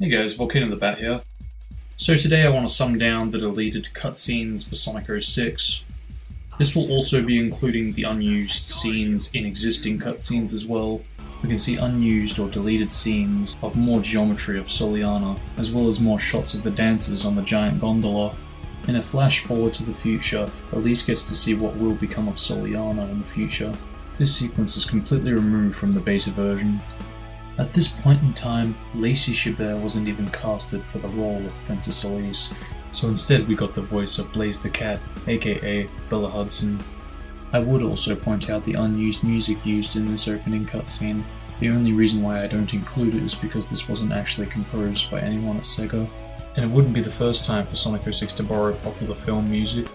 Hey guys, Volcano the Bat here. So today I want to sum down the deleted cutscenes for Sonic 06. This will also be including the unused scenes in existing cutscenes as well. We can see unused or deleted scenes of more geometry of Soliana, as well as more shots of the dancers on the giant gondola. In a flash forward to the future, Elise gets to see what will become of Soliana in the future. This sequence is completely removed from the beta version. At this point in time, Lacey Chabert wasn't even casted for the role of Princess Elise, so instead we got the voice of Blaze the Cat, aka Bella Hudson. I would also point out the unused music used in this opening cutscene. The only reason why I don't include it is because this wasn't actually composed by anyone at Sega, and it wouldn't be the first time for Sonic 06 to borrow popular film music.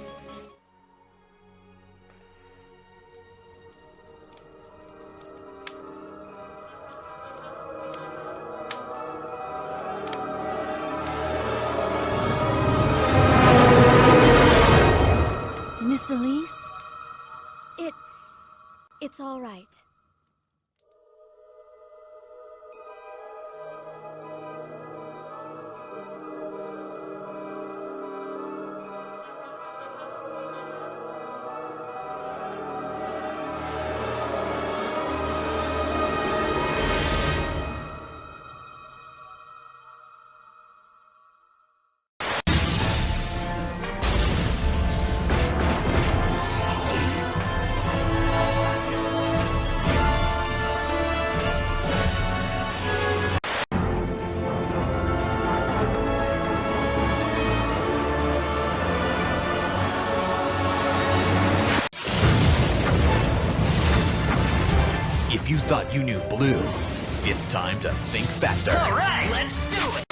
Miss Elise? It's all right. If you thought you knew Blue, it's time to think faster. All right, let's do it!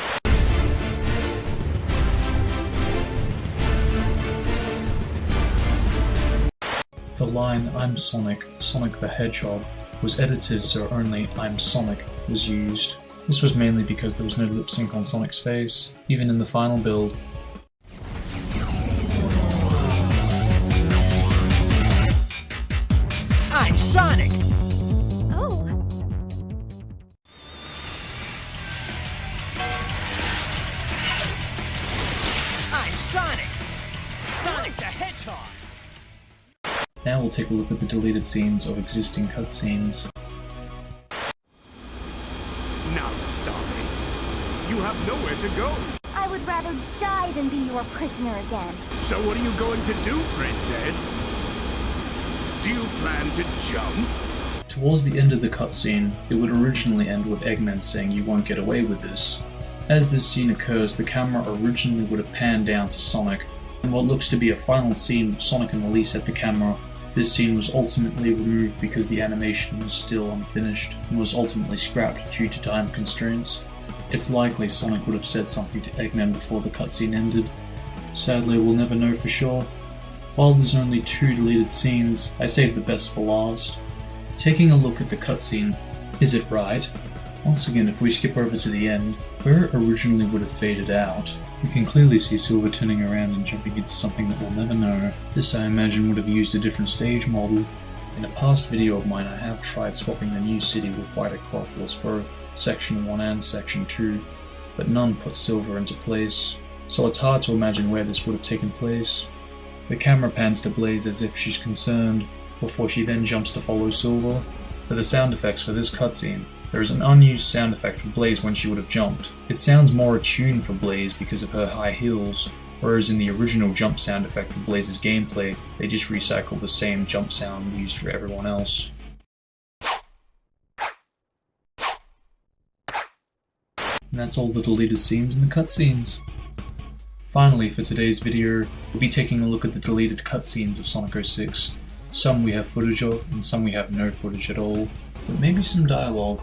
The line "I'm Sonic, Sonic the Hedgehog" was edited so only "I'm Sonic" was used. This was mainly because there was no lip sync on Sonic's face, even in the final build. I'm Sonic! Oh. I'm Sonic! Sonic the Hedgehog! Now we'll take a look at the deleted scenes of existing cutscenes. Now stop it. You have nowhere to go. I would rather die than be your prisoner again. So what are you going to do, Princess? Do you plan to jump? Towards the end of the cutscene, it would originally end with Eggman saying "You won't get away with this." As this scene occurs, the camera originally would have panned down to Sonic, and what looks to be a final scene of Sonic and Elise at the camera. This scene was ultimately removed because the animation was still unfinished, and was ultimately scrapped due to time constraints. It's likely Sonic would have said something to Eggman before the cutscene ended. Sadly, we'll never know for sure. While there's only 2 deleted scenes, I saved the best for last. Taking a look at the cutscene, is it right? Once again, if we skip over to the end, where it originally would have faded out, we can clearly see Silver turning around and jumping into something that we'll never know. This, I imagine, would have used a different stage model. In a past video of mine, I have tried swapping the new city with White Acropolis, both Section 1 and Section 2, but none put Silver into place, so it's hard to imagine where this would have taken place. The camera pans to Blaze as if she's concerned, before she then jumps to follow Silver. For the sound effects for this cutscene, there is an unused sound effect for Blaze when she would have jumped. It sounds more attuned for Blaze because of her high heels, whereas in the original jump sound effect for Blaze's gameplay, they just recycled the same jump sound used for everyone else. And that's all the deleted scenes in the cutscenes. Finally, for today's video, we'll be taking a look at the deleted cutscenes of Sonic 06. Some we have footage of, and some we have no footage at all, but maybe some dialogue.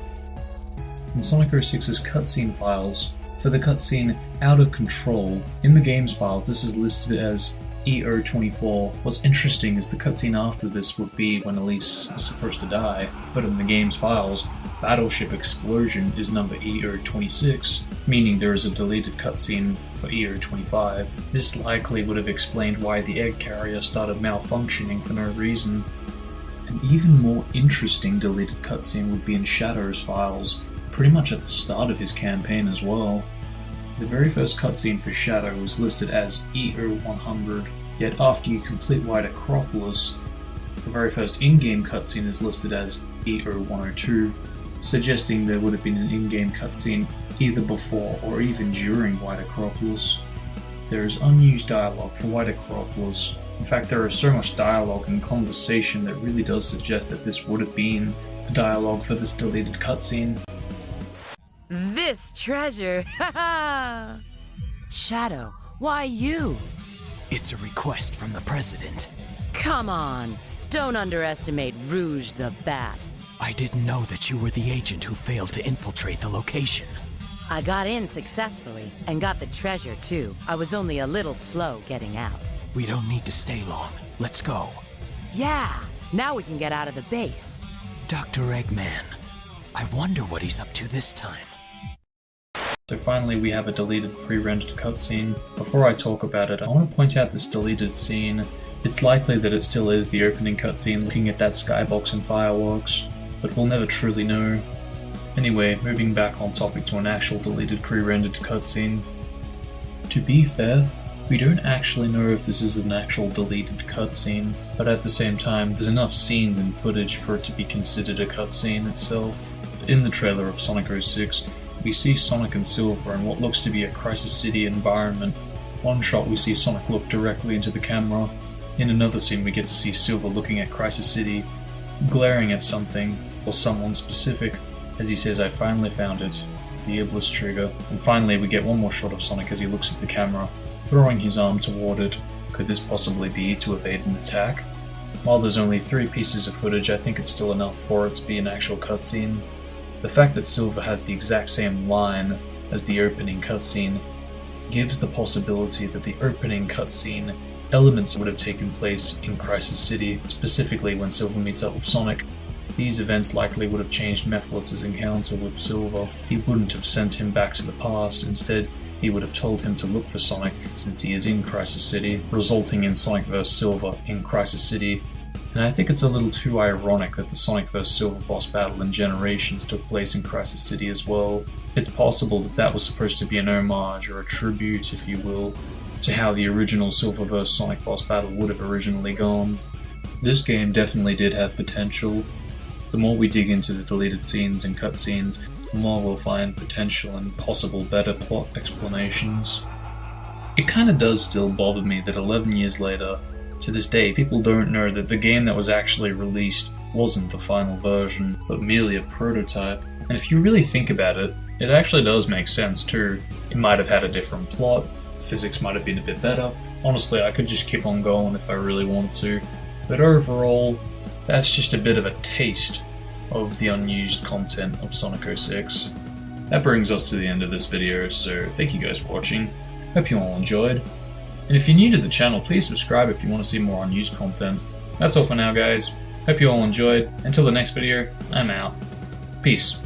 In Sonic 06's cutscene files, for the cutscene Out of Control, in the game's files this is listed as EO24. What's interesting is the cutscene after this would be when Elise is supposed to die, but in the game's files, Battleship Explosion is number EO26, meaning there is a deleted cutscene for EO25. This likely would have explained why the egg carrier started malfunctioning for no reason. An even more interesting deleted cutscene would be in Shadow's files, pretty much at the start of his campaign as well. The very first cutscene for Shadow is listed as EO100, yet after you complete White Acropolis, the very first in-game cutscene is listed as EO102, suggesting there would have been an in-game cutscene either before or even during White Acropolis. There is unused dialogue for White Acropolis. In fact, there is so much dialogue and conversation that really does suggest that this would have been the dialogue for this deleted cutscene. This treasure, haha! Shadow, why you? It's a request from the president. Come on, don't underestimate Rouge the Bat. I didn't know that you were the agent who failed to infiltrate the location. I got in successfully and got the treasure too. I was only a little slow getting out. We don't need to stay long. Let's go. Yeah, now we can get out of the base. Dr. Eggman, I wonder what he's up to this time. So finally we have a deleted pre-rendered cutscene. Before I talk about it, I want to point out this deleted scene. It's likely that it still is the opening cutscene looking at that skybox and fireworks, but we'll never truly know. Anyway, moving back on topic to an actual deleted pre-rendered cutscene. To be fair, we don't actually know if this is an actual deleted cutscene, but at the same time, there's enough scenes and footage for it to be considered a cutscene itself. In the trailer of Sonic 06, we see Sonic and Silver in what looks to be a Crisis City environment. One shot we see Sonic look directly into the camera. In another scene we get to see Silver looking at Crisis City, glaring at something, or someone specific, as he says, "I finally found it," the Iblis trigger. And finally we get one more shot of Sonic as he looks at the camera, throwing his arm toward it. Could this possibly be to evade an attack? While there's only 3 pieces of footage, I think it's still enough for it to be an actual cutscene. The fact that Silver has the exact same line as the opening cutscene gives the possibility that the opening cutscene elements would have taken place in Crisis City, specifically when Silver meets up with Sonic. These events likely would have changed Mephiles' encounter with Silver. He wouldn't have sent him back to the past, instead he would have told him to look for Sonic since he is in Crisis City, resulting in Sonic vs. Silver in Crisis City. And I think it's a little too ironic that the Sonic vs. Silver boss battle in Generations took place in Crisis City as well. It's possible that that was supposed to be an homage or a tribute, if you will, to how the original Silver vs. Sonic boss battle would have originally gone. This game definitely did have potential. The more we dig into the deleted scenes and cutscenes, the more we'll find potential and possible better plot explanations. It kinda does still bother me that 11 years later, to this day, people don't know that the game that was actually released wasn't the final version, but merely a prototype. And if you really think about it, it actually does make sense too. It might have had a different plot, the physics might have been a bit better. Honestly, I could just keep on going if I really wanted to. But overall, that's just a bit of a taste of the unused content of Sonic 06. That brings us to the end of this video, so thank you guys for watching. Hope you all enjoyed. And if you're new to the channel, please subscribe if you want to see more unused content. That's all for now, guys. Hope you all enjoyed. Until the next video, I'm out. Peace.